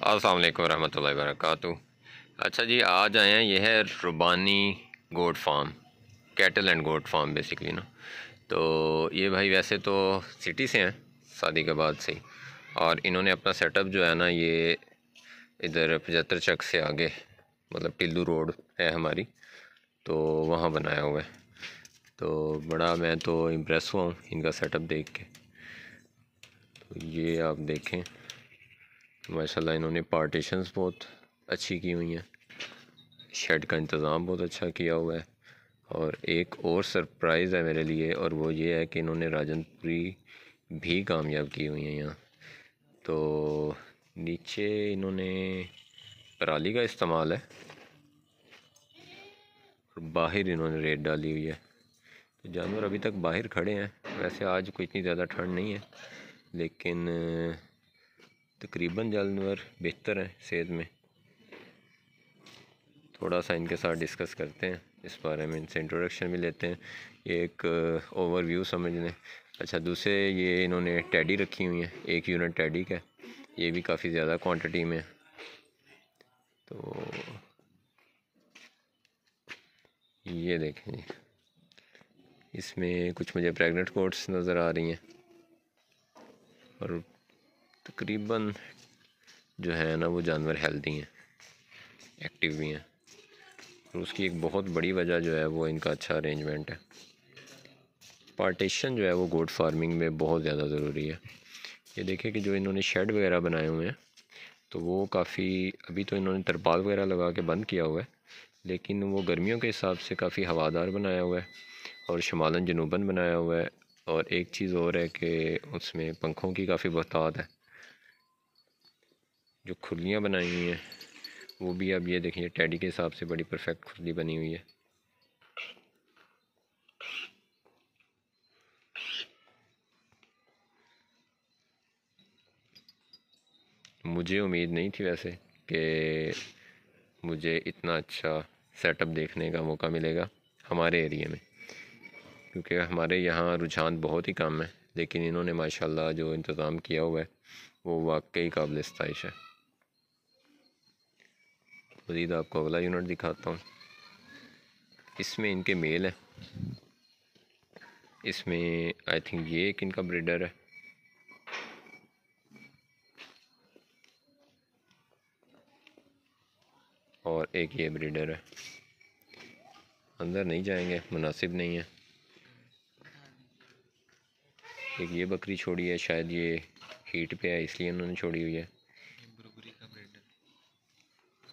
अस्सलाम वालेकुम रहमतुल्लाहि वबरकातुहू। अच्छा जी, आज आए हैं, ये है Rubani goat farm, cattle and goat farm basically ना। तो ये भाई वैसे तो सिटी से हैं, शादी के बाद से ही, और इन्होंने अपना सेटअप जो है ना, ये इधर 75 चक से आगे, मतलब टिल्लू रोड है हमारी, तो वहाँ बनाया हुआ है। तो बड़ा मैं तो इम्प्रेस हुआ हूँ इनका सेटअप देख के। तो ये आप देखें, माशाल्लाह इन्होंने पार्टीशंस बहुत अच्छी की हुई हैं, शेड का इंतज़ाम बहुत अच्छा किया हुआ है। और एक और सरप्राइज़ है मेरे लिए, और वो ये है कि इन्होंने राजनपुरी भी कामयाब की हुई हैं यहाँ। तो नीचे इन्होंने पराली का इस्तेमाल है, और बाहर इन्होंने रेत डाली हुई है। तो जानवर अभी तक बाहर खड़े हैं। वैसे आज कोई इतनी ज़्यादा ठंड नहीं है, लेकिन तकरीबन जानवर बेहतर हैं सेहत में। थोड़ा सा इनके साथ डिस्कस करते हैं इस बारे में, इनसे इंट्रोडक्शन भी लेते हैं, ये एक ओवरव्यू समझ लें। अच्छा, दूसरे ये इन्होंने टैडी रखी हुई है, 1 यूनिट टैडी का, ये भी काफ़ी ज़्यादा क्वांटिटी में। तो ये देखें जी, इसमें कुछ मुझे प्रेग्नेंट कोट्स नज़र आ रही हैं, और तकरीबन जो है ना वो जानवर हेल्दी हैं, एक्टिव भी हैं। और उसकी एक बहुत बड़ी वजह जो है वो इनका अच्छा अरेंजमेंट है। पार्टीशन जो है वो गोट फार्मिंग में बहुत ज़्यादा ज़रूरी है। ये देखिए कि जो इन्होंने शेड वगैरह बनाए हुए हैं, तो वो काफ़ी, अभी तो इन्होंने तरपाल वगैरह लगा के बंद किया हुआ है, लेकिन वो गर्मियों के हिसाब से काफ़ी हवादार बनाया हुआ है, और शमालन जनूबन बनाया हुआ है। और एक चीज़ और है कि उसमें पंखों की काफ़ी बहुतात है। जो खुरलियाँ बनाई हुई हैं वो भी अब ये देखिए टैडी के हिसाब से बड़ी परफेक्ट खुरली बनी हुई है। मुझे उम्मीद नहीं थी वैसे कि मुझे इतना अच्छा सेटअप देखने का मौका मिलेगा हमारे एरिया में, क्योंकि हमारे यहाँ रुझान बहुत ही कम है, लेकिन इन्होंने माशाल्लाह जो इंतज़ाम किया हुआ है वो वाकई काबिल इस्ताइश है। मज़ीद आपको अगला यूनिट दिखाता हूँ। इसमें इनके मेल हैं, इसमें आई थिंक ये एक इनका ब्रीडर है, और एक ये ब्रीडर है। अंदर नहीं जाएंगे, मुनासिब नहीं है। एक ये बकरी छोड़ी है, शायद ये हीट पे है इसलिए उन्होंने छोड़ी हुई है।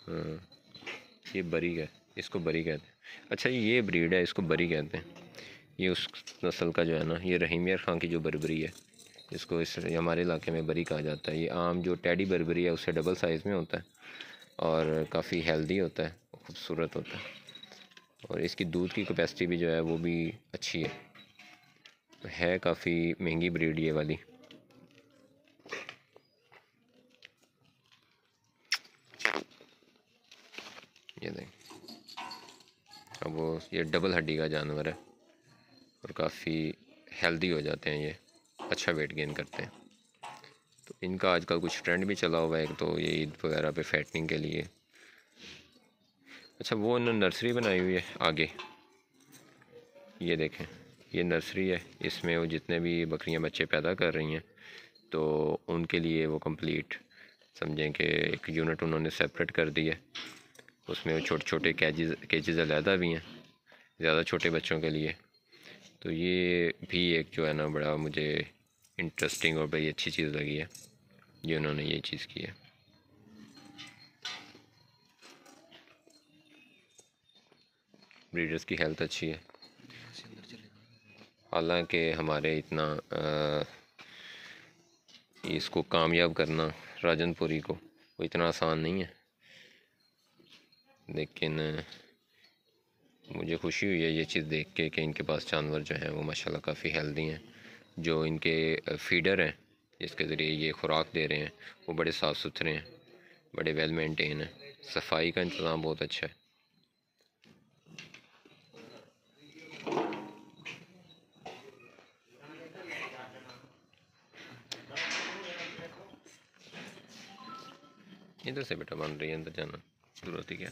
हाँ, ये बरी है, इसको बरी कहते हैं। अच्छा, ये ब्रीड है, इसको बरी कहते हैं। ये उस नस्ल का जो है ना, ये रहीम यार खां की जो बरबरी है, इसको इस हमारे इलाके में बरी कहा जाता है। ये आम जो टैडी बरबरी है उससे डबल साइज़ में होता है, और काफ़ी हेल्दी होता है, खूबसूरत होता है, और इसकी दूध की कैपेसिटी भी जो है वो भी अच्छी है। काफ़ी महंगी ब्रीड ये वाली। ये देख, अब वो ये डबल हड्डी का जानवर है, और काफ़ी हेल्दी हो जाते हैं ये, अच्छा वेट गेन करते हैं। तो इनका आजकल कुछ ट्रेंड भी चला हुआ है, एक तो ये ईद वगैरह पे फैटनिंग के लिए। अच्छा, वो उन्होंने नर्सरी बनाई हुई है आगे, ये देखें, ये नर्सरी है। इसमें वो जितने भी बकरियां बच्चे पैदा कर रही हैं, तो उनके लिए वो कंप्लीट समझें कि एक यूनिट उन्होंने सेपरेट कर दी है। उसमें वो छोटे छोटे केजेस अलहदा भी हैं ज़्यादा छोटे बच्चों के लिए। तो ये भी एक जो है ना बड़ा मुझे इंटरेस्टिंग और बड़ी अच्छी चीज़ लगी है, ये उन्होंने ये चीज़ की है। ब्रीडर्स की हेल्थ अच्छी है, हालांकि हमारे इतना इसको कामयाब करना राजनपुरी को वो इतना आसान नहीं है, लेकिन मुझे खुशी हुई है ये चीज़ देख के कि इनके पास जानवर जो हैं वो माशाल्लाह काफ़ी हेल्दी हैं। जो इनके फीडर हैं जिसके ज़रिए ये खुराक दे रहे हैं वो बड़े साफ़ सुथरे हैं, बड़े वेल मेंटेन हैं, सफाई का इंतज़ाम बहुत अच्छा है। इधर से बेटा बन रही है, अंदर जाना ज़रूरत ही क्या।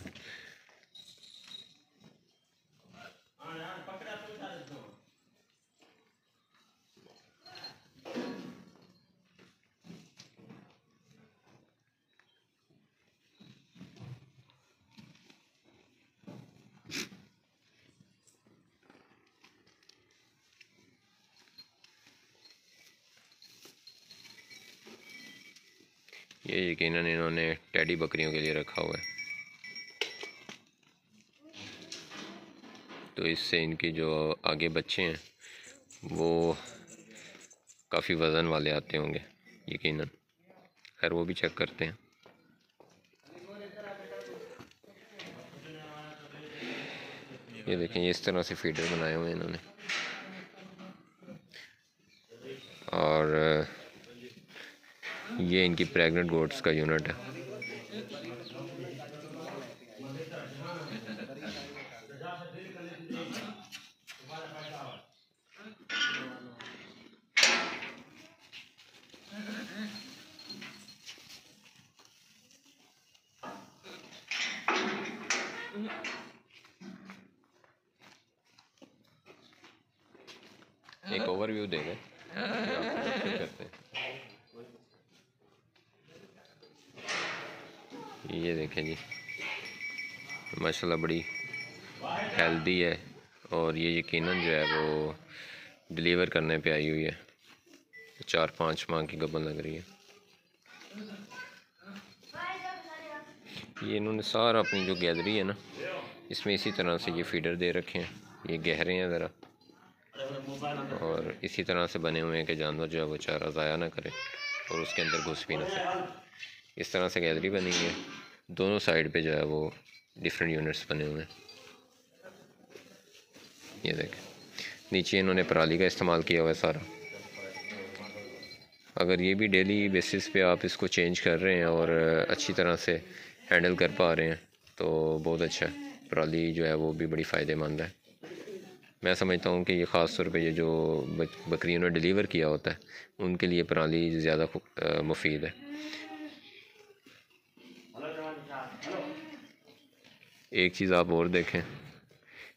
ये यकीनन इन्होंने टेडी बकरियों के लिए रखा हुआ है, तो इससे इनकी जो आगे बच्चे हैं वो काफ़ी वज़न वाले आते होंगे यकीनन। खैर वो भी चेक करते हैं। ये देखें, ये इस तरह से फीडर बनाए हुए हैं इन्होंने। और ये इनकी प्रेग्नेंट गोट्स का यूनिट है। एक ओवरव्यू दे दें करते हैं। ये देखें जी, माशाल्लाह बड़ी हेल्दी है, और ये यकीनन जो है वो डिलीवर करने पे आई हुई है। 4-5 माह की गबन लग रही है। ये इन्होंने सारा अपनी जो गैलरी है ना, इसमें इसी तरह से ये फीडर दे रखे हैं। ये गहरे हैं ज़रा, और इसी तरह से बने हुए हैं कि जानवर जो है वो चारा ज़ाया ना करे और उसके अंदर घुस भी ना सके। इस तरह से गैलरी बनी हुई है। दोनों साइड पे जो है वो डिफरेंट यूनिट्स बने हुए हैं। ये देखें, नीचे इन्होंने पराली का इस्तेमाल किया हुआ है सारा। अगर ये भी डेली बेसिस पे आप इसको चेंज कर रहे हैं और अच्छी तरह से हैंडल कर पा रहे हैं तो बहुत अच्छा है। पराली जो है वो भी बड़ी फ़ायदेमंद है। मैं समझता हूँ कि ये ख़ास तौर पे ये जो बकरियों ने डिलीवर किया होता है उनके लिए पराली ज़्यादा मुफीद है। एक चीज़ आप और देखें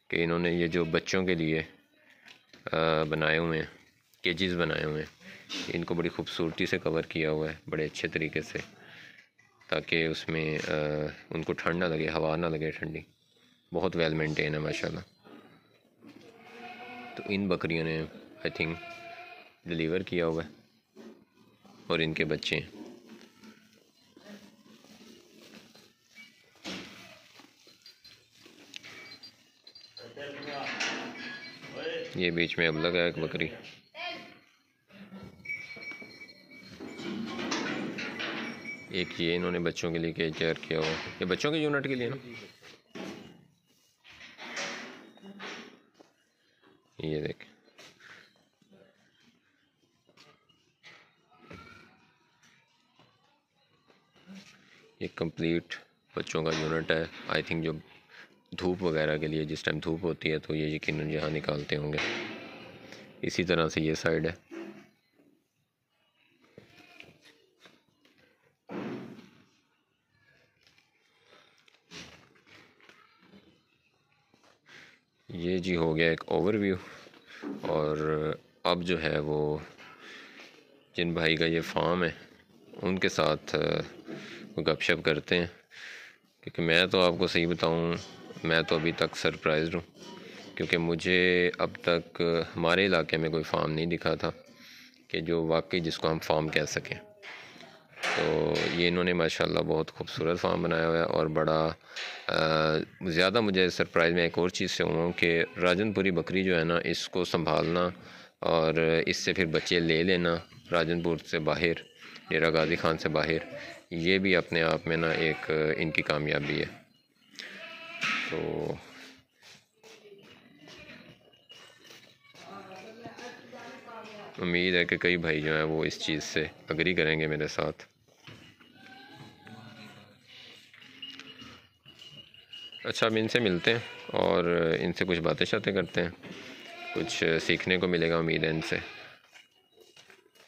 कि इन्होंने ये जो बच्चों के लिए बनाए हुए हैं, केजेस बनाए हुए हैं, इनको बड़ी खूबसूरती से कवर किया हुआ है बड़े अच्छे तरीके से, ताकि उसमें उनको ठंड ना लगे, हवा ना लगे ठंडी। बहुत वेल मेंटेन है माशाल्लाह। तो इन बकरियों ने आई थिंक डिलीवर किया हुआ है और इनके बच्चे हैं। ये बीच में अब लगा है एक बकरी। एक ये इन्होंने बच्चों के लिए केज तैयार किया हुआ है, ये बच्चों के यूनिट के लिए ना। ये देख, ये कंप्लीट बच्चों का यूनिट है। आई थिंक जो धूप वगैरह के लिए जिस टाइम धूप होती है तो ये यकीनन यहाँ निकालते होंगे। इसी तरह से ये साइड है। ये जी हो गया एक ओवरव्यू। और अब जो है वो जिन भाई का ये फार्म है उनके साथ गपशप करते हैं, क्योंकि मैं तो आपको सही बताऊं, मैं तो अभी तक सरप्राइज़ हूँ, क्योंकि मुझे अब तक हमारे इलाके में कोई फार्म नहीं दिखा था कि जो वाकई जिसको हम फार्म कह सकें। तो ये इन्होंने माशाल्लाह बहुत खूबसूरत फार्म बनाया हुआ है और बड़ा ज़्यादा मुझे सरप्राइज़ में एक और चीज़ से हुआ कि राजनपुरी बकरी जो है ना, इसको संभालना और इससे फिर बच्चे ले लेना राजनपुर से बाहर, डेरा गाजी खान से बाहर, ये भी अपने आप में ना एक इनकी कामयाबी है। तो उम्मीद है कि कई भाई जो हैं वो इस चीज़ से अग्री करेंगे मेरे साथ। अच्छा, अब इनसे मिलते हैं और इनसे कुछ बातें शातें करते हैं, कुछ सीखने को मिलेगा उम्मीद है इनसे,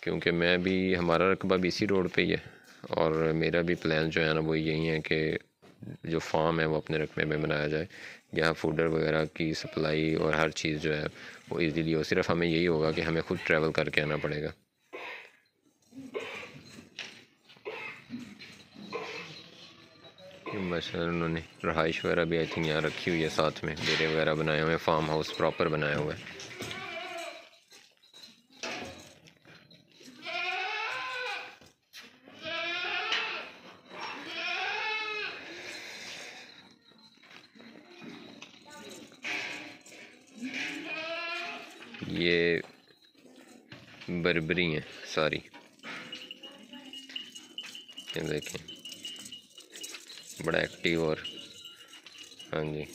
क्योंकि मैं भी, हमारा रकबा भी इसी रोड पे ही है और मेरा भी प्लान जो है ना वो यही है कि जो फार्म है वो अपने रकबे में बनाया जाए, जहाँ फूडर वगैरह की सप्लाई और हर चीज़ जो है वो इजीली हो। सिर्फ हमें यही होगा कि हमें खुद ट्रैवल करके आना पड़ेगा। मसलन उन्होंने रहाइश वगैरह भी आई थिंक यहाँ रखी हुई है, साथ में डेरे वगैरह बनाए हुए हैं, फार्म हाउस प्रॉपर बनाया हुआ है। ये बर्बरी हैं सारी, ये देखें बड़ा एक्टिव और हाँ जी